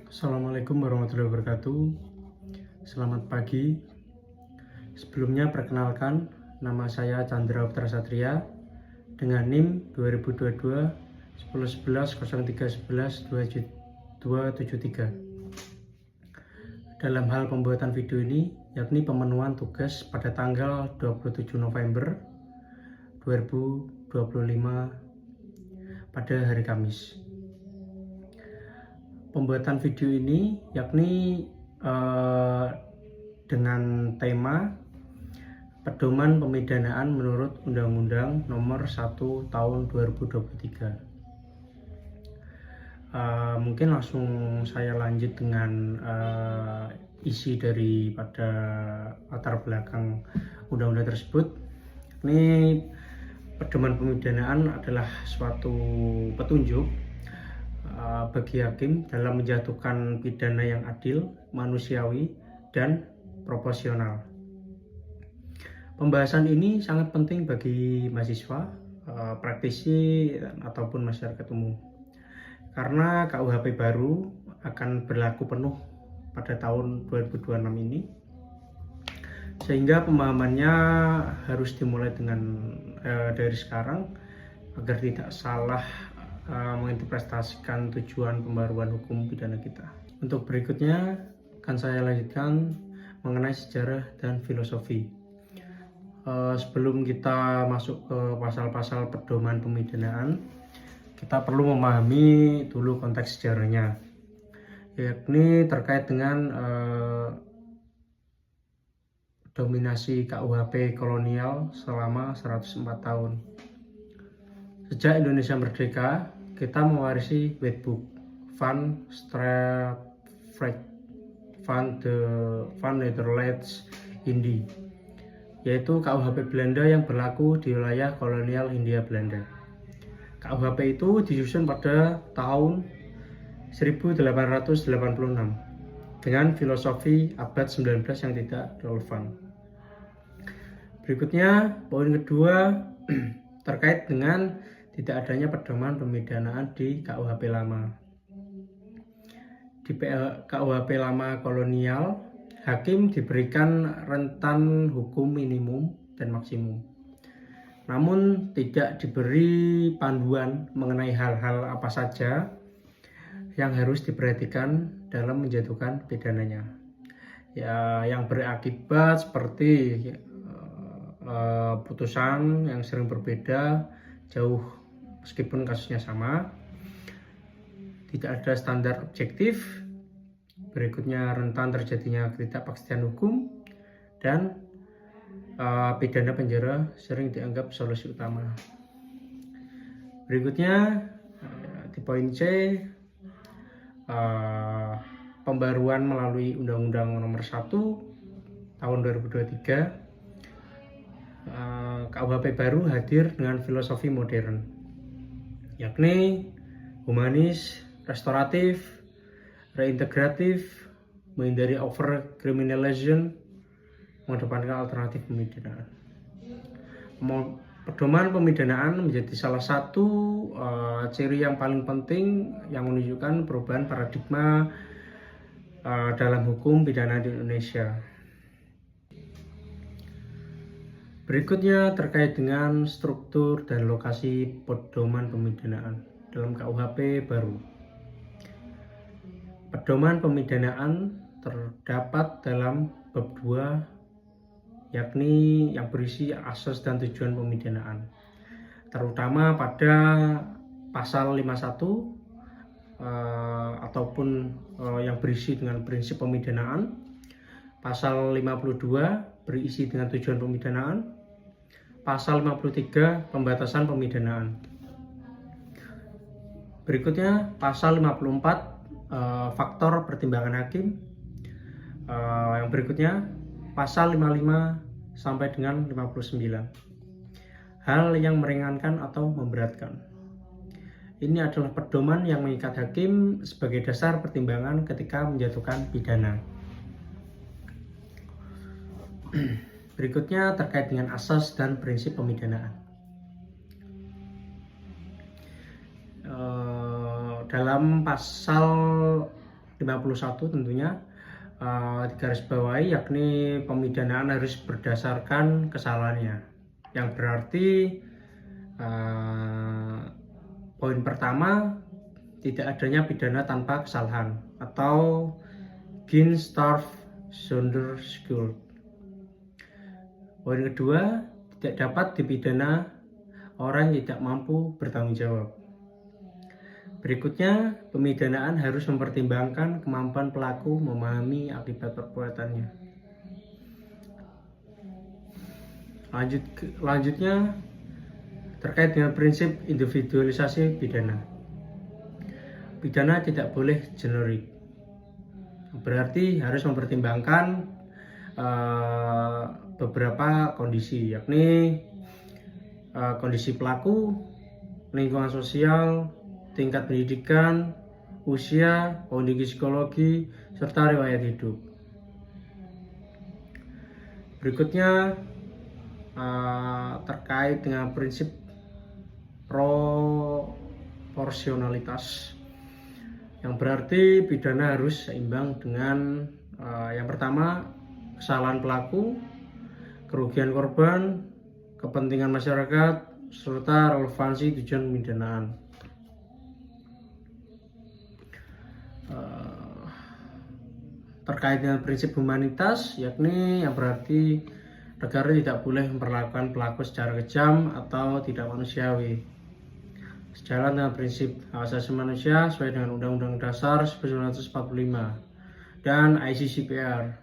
Assalamualaikum warahmatullahi wabarakatuh. Selamat pagi. Sebelumnya perkenalkan, nama saya Chandra Putra Satria dengan NIM 2022 1011 0311 273. Dalam hal pembuatan video ini, yakni pemenuhan tugas pada tanggal 27 November 2025 pada hari Kamis. Pembuatan video ini yakni dengan tema pedoman pemidanaan menurut Undang-Undang Nomor 1 Tahun 2023. Mungkin langsung saya lanjut dengan isi daripada latar belakang undang-undang tersebut. Ini pedoman pemidanaan adalah suatu petunjuk bagi hakim dalam menjatuhkan pidana yang adil, manusiawi, dan proporsional. Pembahasan ini sangat penting bagi mahasiswa, praktisi, ataupun masyarakat umum. Karena KUHP baru akan berlaku penuh pada tahun 2026 ini, sehingga pemahamannya harus dimulai dari sekarang agar tidak salah menginterpretasikan tujuan pembaruan hukum pidana kita. Untuk berikutnya akan saya lanjutkan mengenai sejarah dan filosofi. Sebelum kita masuk ke pasal-pasal pedoman pemidanaan, kita perlu memahami dulu konteks sejarahnya, yakni terkait dengan dominasi KUHP kolonial selama 104 tahun. Sejak Indonesia merdeka, kita mewarisi Wetboek van Strafrecht van Nederlands Indie, yaitu KUHP Belanda yang berlaku di wilayah kolonial Hindia Belanda. KUHP itu disusun pada tahun 1886 dengan filosofi abad 19 yang tidak relevan. Berikutnya, poin kedua terkait dengan tidak adanya pedoman pemidanaan di KUHP lama. Di KUHP lama kolonial, hakim diberikan rentan hukum minimum dan maksimum, namun tidak diberi panduan mengenai hal-hal apa saja yang harus diperhatikan dalam menjatuhkan pidananya, yang berakibat seperti putusan yang sering berbeda jauh meskipun kasusnya sama, tidak ada standar objektif. Berikutnya, rentan terjadinya ketidakpastian hukum, dan pidana penjara sering dianggap solusi utama. Berikutnya, di poin C, pembaruan melalui Undang-Undang Nomor 1 Tahun 2023. KUHP baru hadir dengan filosofi modern, yakni humanis, restoratif, reintegratif, menghindari over-criminalization, mengedepankan alternatif pemidanaan. Pedoman pemidanaan menjadi salah satu ciri yang paling penting yang menunjukkan perubahan paradigma dalam hukum pidana di Indonesia. Berikutnya terkait dengan struktur dan lokasi pedoman pemidanaan dalam KUHP baru. Pedoman pemidanaan terdapat dalam bab 2, yakni yang berisi asas dan tujuan pemidanaan, terutama pada pasal 51 ataupun yang berisi dengan prinsip pemidanaan, pasal 52 berisi dengan tujuan pemidanaan, pasal 53 pembatasan pemidanaan. Berikutnya pasal 54 faktor pertimbangan hakim. Yang berikutnya pasal 55 sampai dengan 59, hal yang meringankan atau memberatkan. Ini adalah pedoman yang mengikat hakim sebagai dasar pertimbangan ketika menjatuhkan pidana. Berikutnya terkait dengan asas dan prinsip pemidanaan. Dalam pasal 51 tentunya digarisbawahi, yakni pemidanaan harus berdasarkan kesalahannya, yang berarti poin pertama, tidak adanya pidana tanpa kesalahan atau Geen straf zonder schuld. Poin kedua, tidak dapat dipidana orang yang tidak mampu bertanggung jawab. Berikutnya, pemidanaan harus mempertimbangkan kemampuan pelaku memahami akibat perbuatannya. Lanjutnya, terkait dengan prinsip individualisasi pidana. Pidana tidak boleh generik, berarti harus mempertimbangkan beberapa kondisi, yakni kondisi pelaku, lingkungan sosial, tingkat pendidikan, usia, kondisi psikologi, serta riwayat hidup. Berikutnya terkait dengan prinsip proporsionalitas, yang berarti pidana harus seimbang dengan yang pertama, kesalahan pelaku, kerugian korban, kepentingan masyarakat, serta relevansi tujuan pemidanaan. Terkait dengan prinsip humanitas, yakni yang berarti negara tidak boleh memperlakukan pelaku secara kejam atau tidak manusiawi, sejalan dengan prinsip hak asasi manusia sesuai dengan Undang-Undang Dasar 1945 dan ICCPR.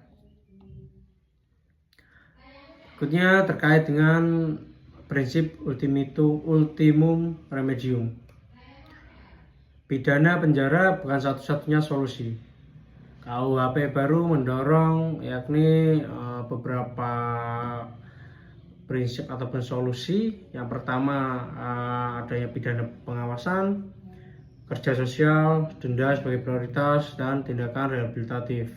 Berikutnya terkait dengan prinsip ultimum remedium. Pidana penjara bukan satu-satunya solusi. KUHP baru mendorong yakni beberapa prinsip ataupun solusi. Yang pertama, adanya pidana pengawasan, kerja sosial, denda sebagai prioritas, dan tindakan rehabilitatif.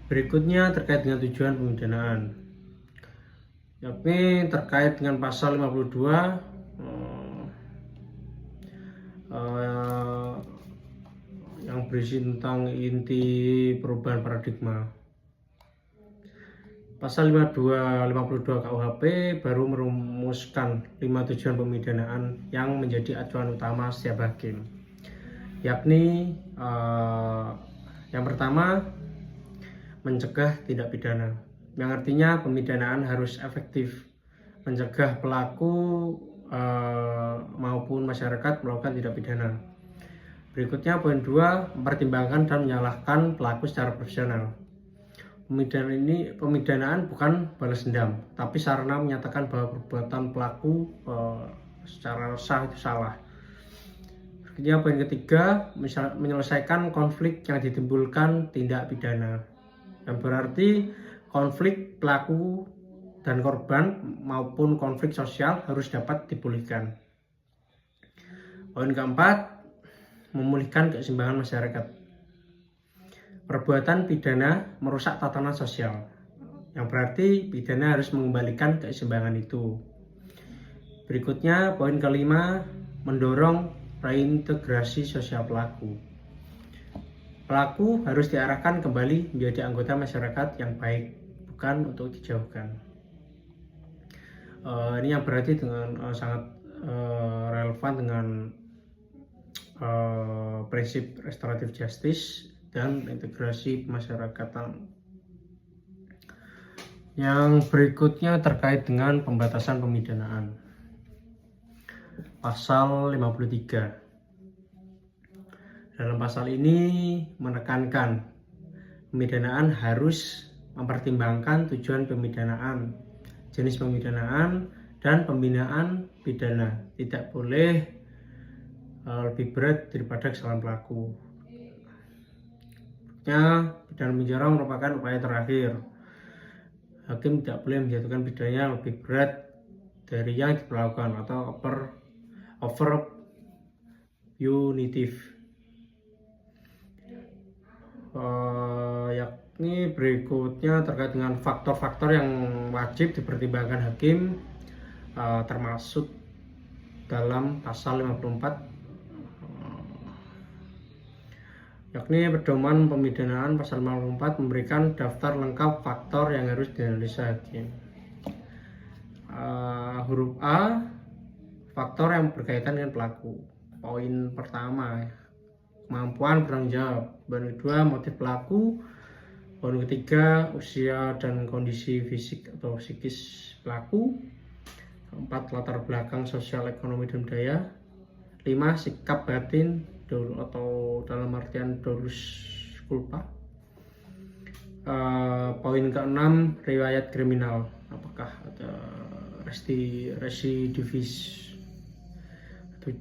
Berikutnya terkait dengan tujuan pemidanaan, yakni terkait dengan pasal 52 yang berisi tentang inti perubahan paradigma. Pasal 52 KUHP baru merumuskan 5 tujuan pemidanaan yang menjadi acuan utama setiap hakim, yakni yang pertama, mencegah tindak pidana, yang artinya pemidanaan harus efektif mencegah pelaku maupun masyarakat melakukan tindak pidana. Berikutnya poin 2, mempertimbangkan dan menyalahkan pelaku secara profesional. Pemidanaan bukan balas dendam, tapi sarana menyatakan bahwa perbuatan pelaku secara sah itu salah. Berikutnya poin ketiga, menyelesaikan konflik yang ditimbulkan tindak pidana, yang berarti konflik pelaku dan korban maupun konflik sosial harus dapat dipulihkan. Poin keempat, memulihkan keseimbangan masyarakat. Perbuatan pidana merusak tatanan sosial, yang berarti pidana harus mengembalikan keseimbangan itu. Berikutnya poin kelima, mendorong reintegrasi sosial pelaku. Pelaku harus diarahkan kembali menjadi anggota masyarakat yang baik, bukan untuk dijauhkan. Ini yang berarti dengan sangat relevan dengan prinsip restoratif justice dan integrasi pemasyarakatan. Yang berikutnya terkait dengan pembatasan pemidanaan. Pasal 53. Dalam pasal ini menekankan pemidanaan harus mempertimbangkan tujuan pemidanaan, jenis pemidanaan, dan pembinaan pidana. Tidak boleh lebih berat daripada kesalahan pelaku. Pidana penjara merupakan upaya terakhir. Hakim tidak boleh menjatuhkan pidana lebih berat dari yang diperlakukan atau over punitive. Yakni berikutnya terkait dengan faktor-faktor yang wajib dipertimbangkan hakim, termasuk dalam pasal 54 yakni pedoman pemidanaan pasal 54 memberikan daftar lengkap faktor yang harus dianalisa hakim. Huruf A, faktor yang berkaitan dengan pelaku. Poin pertama, kemampuan bertanggung jawab. Poin kedua, motif pelaku. Poin ketiga, usia dan kondisi fisik atau psikis pelaku. Keempat, latar belakang sosial, ekonomi, dan budaya. 5, sikap batin atau dalam artian dolus culpa. Poin ke-6, riwayat kriminal, apakah ada residivis. 7,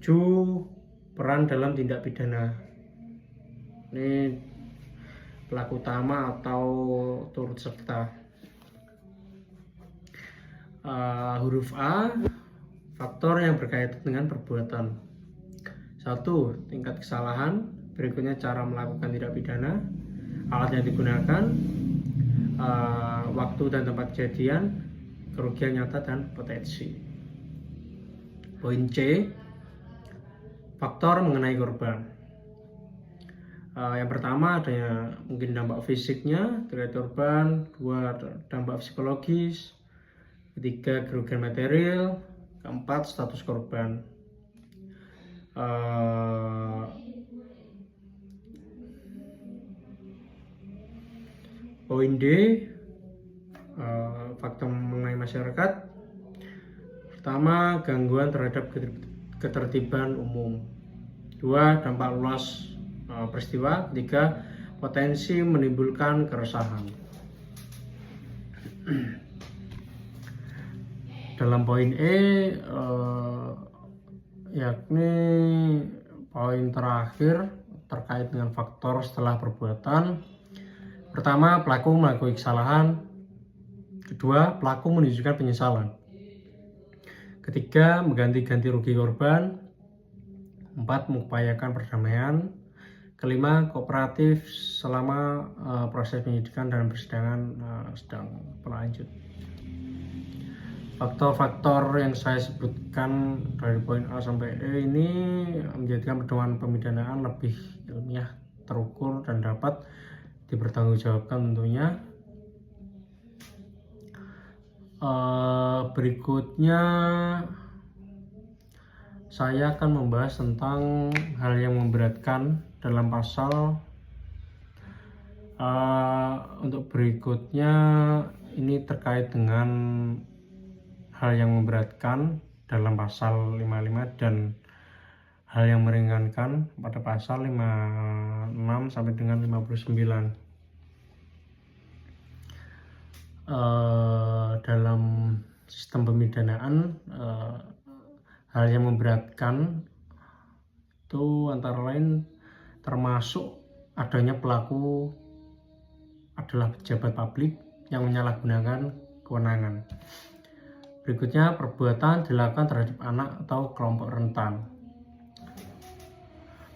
peran dalam tindak pidana. Ini pelaku utama atau turut serta. Huruf A, faktor yang berkaitan dengan perbuatan. 1, tingkat kesalahan. Berikutnya cara melakukan tindak pidana, alat yang digunakan, waktu dan tempat kejadian, kerugian nyata dan potensi. Poin C, faktor mengenai korban. Yang pertama adanya mungkin dampak fisiknya terkait korban, 2 dampak psikologis, 3 kerugian material, 4 status korban. Poin D, faktor mengenai masyarakat. Pertama, gangguan terhadap ketertiban umum. 2, dampak luas peristiwa. 3, potensi menimbulkan keresahan. Dalam poin E, yakni poin terakhir terkait dengan faktor setelah perbuatan. Pertama, pelaku melakukan kesalahan. Kedua, pelaku menunjukkan penyesalan. Ketiga, mengganti-ganti rugi korban. 4, mengupayakan perdamaian. Kelima, kooperatif selama proses penyidikan dan persidangan sedang berlanjut. Faktor-faktor yang saya sebutkan dari poin A sampai E ini menjadikan pedoman pemidanaan lebih ilmiah, terukur, dan dapat dipertanggungjawabkan tentunya. Berikutnya saya akan membahas tentang hal yang memberatkan dalam pasal. Untuk berikutnya ini terkait dengan hal yang memberatkan dalam pasal 55 dan hal yang meringankan pada pasal 56 sampai dengan 59. Dalam sistem pemidanaan, hal yang memberatkan itu antara lain termasuk adanya pelaku adalah pejabat publik yang menyalahgunakan kewenangan. Berikutnya, perbuatan dilakukan terhadap anak atau kelompok rentan.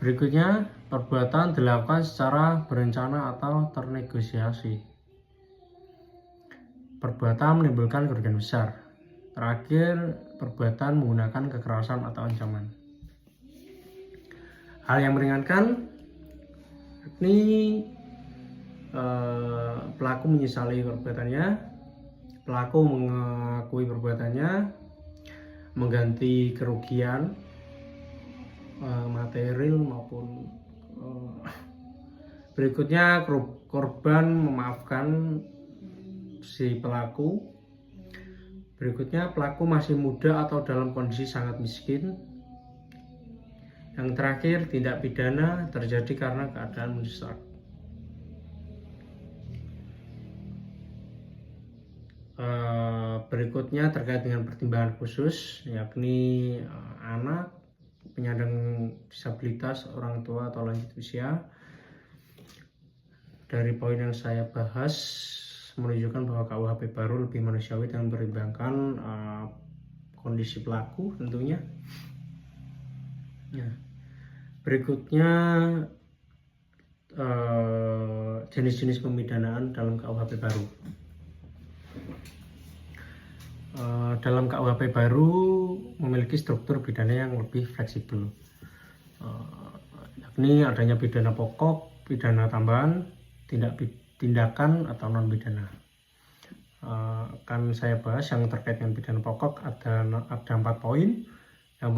Berikutnya, perbuatan dilakukan secara berencana atau ternegosiasi. Perbuatan menimbulkan kerugian besar. Terakhir, perbuatan menggunakan kekerasan atau ancaman. Hal yang meringankan, ini pelaku menyesali perbuatannya. Pelaku mengakui perbuatannya, mengganti kerugian material maupun berikutnya korban memaafkan si pelaku. Berikutnya, pelaku masih muda atau dalam kondisi sangat miskin. Yang terakhir, tindak pidana terjadi karena keadaan mendesak. Berikutnya terkait dengan pertimbangan khusus, yakni anak, penyandang disabilitas, orang tua atau lanjut usia. Dari poin yang saya bahas menunjukkan bahwa KUHP baru lebih manusiawi dan mempertimbangkan kondisi pelaku tentunya. Berikutnya jenis-jenis pemidanaan dalam KUHP baru. Dalam KUHP baru memiliki struktur pidana yang lebih fleksibel, yakni adanya pidana pokok, pidana tambahan, tindakan atau non pidana. Akan saya bahas yang terkait dengan pidana pokok ada 4 poin. Yang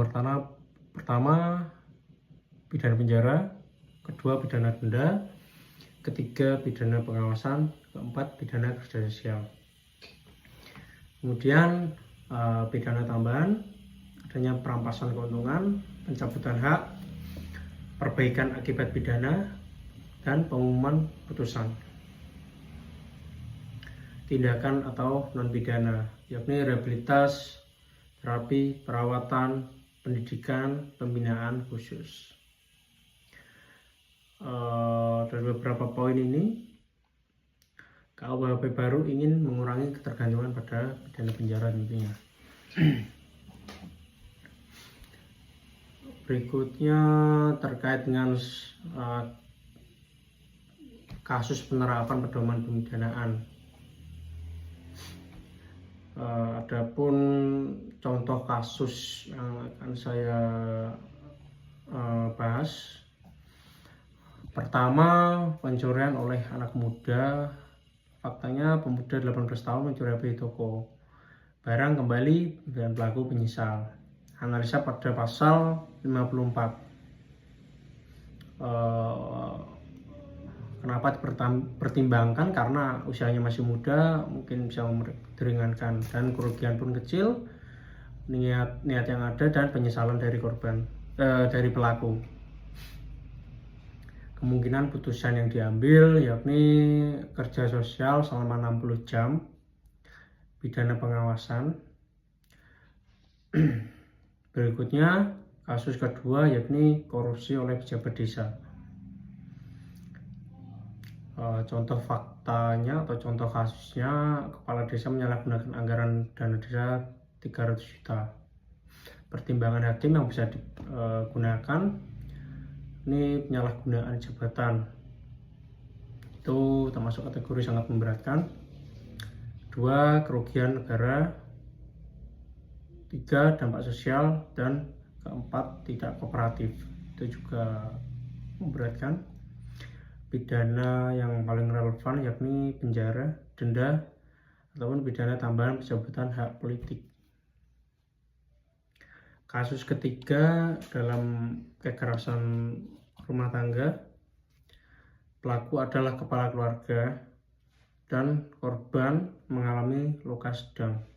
pertama pidana penjara, kedua pidana denda, ketiga pidana pengawasan, keempat pidana kerja sosial. Kemudian pidana tambahan adanya perampasan keuntungan, pencabutan hak, perbaikan akibat pidana, dan pengumuman putusan. Tindakan atau non pidana yakni rehabilitas, terapi, perawatan, pendidikan, pembinaan khusus. Dari beberapa poin ini, KUHP baru ingin mengurangi ketergantungan pada pidana penjara tentunya. Berikutnya terkait dengan kasus penerapan pedoman pemidanaan. Adapun contoh kasus yang akan saya bahas. Pertama, pencurian oleh anak muda. Faktanya pemuda 18 tahun mencuri HP toko. Barang kembali dan pelaku menyesal. Analisa pada pasal 54. Kenapa dipertimbangkan? Karena usianya masih muda, mungkin bisa meringankan, dan kerugian pun kecil, niat yang ada, dan penyesalan dari dari pelaku. Kemungkinan putusan yang diambil yakni kerja sosial selama 60 jam, pidana pengawasan. Berikutnya kasus kedua yakni korupsi oleh pejabat desa. Contoh faktanya atau contoh kasusnya, kepala desa menyalahgunakan anggaran dana desa 300 juta. Pertimbangan hakim yang bisa digunakan ini penyalahgunaan jabatan, itu termasuk kategori sangat memberatkan. 2, kerugian negara. 3, dampak sosial. Dan keempat, tidak kooperatif, itu juga memberatkan. Pidana yang paling relevan yakni penjara, denda, ataupun pidana tambahan pencabutan hak politik. Kasus ketiga dalam kekerasan rumah tangga, pelaku adalah kepala keluarga dan korban mengalami luka sedang.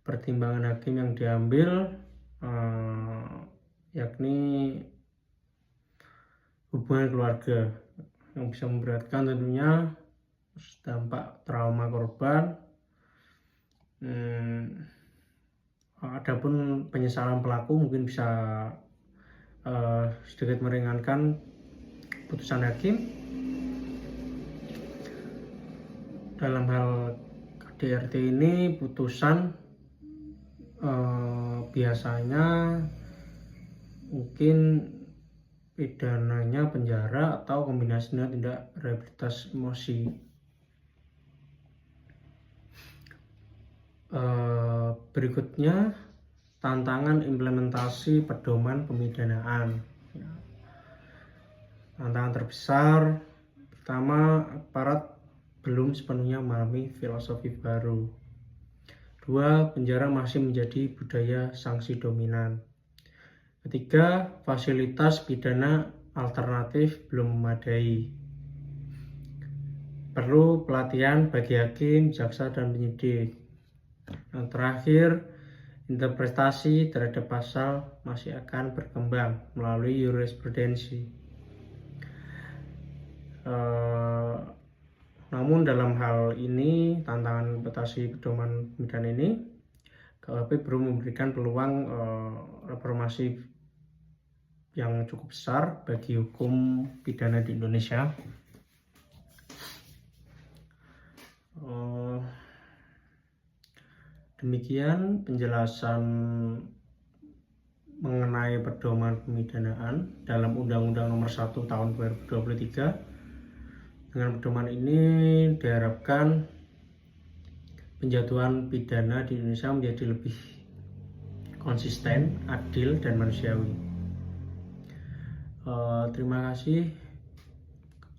Pertimbangan hakim yang diambil yakni hubungan keluarga, yang bisa memberatkan tentunya dampak trauma korban. Adapun penyesalan pelaku mungkin bisa sedikit meringankan putusan hakim. Dalam hal KDRT ini putusan biasanya mungkin pidananya penjara atau kombinasinya tindak rehabilitas emosi. Berikutnya tantangan implementasi pedoman pemidanaan. Tantangan terbesar pertama, aparat belum sepenuhnya memahami filosofi baru. 2, penjara masih menjadi budaya sanksi dominan. Ketiga, fasilitas pidana alternatif belum memadai. Perlu pelatihan bagi hakim, jaksa, dan penyidik. Yang terakhir, interpretasi terhadap pasal masih akan berkembang melalui jurisprudensi. Namun dalam hal ini, tantangan interpretasi pedoman pemidanaan ini, KUHP belum memberikan peluang reformasi yang cukup besar bagi hukum pidana di Indonesia. Demikian penjelasan mengenai pedoman pemidanaan dalam Undang-Undang Nomor 1 Tahun 2023. Dengan pedoman ini diharapkan penjatuhan pidana di Indonesia menjadi lebih konsisten, adil, dan manusiawi. Terima kasih.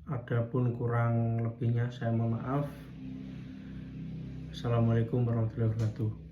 Adapun kurang lebihnya saya mohon maaf. Assalamualaikum warahmatullahi wabarakatuh.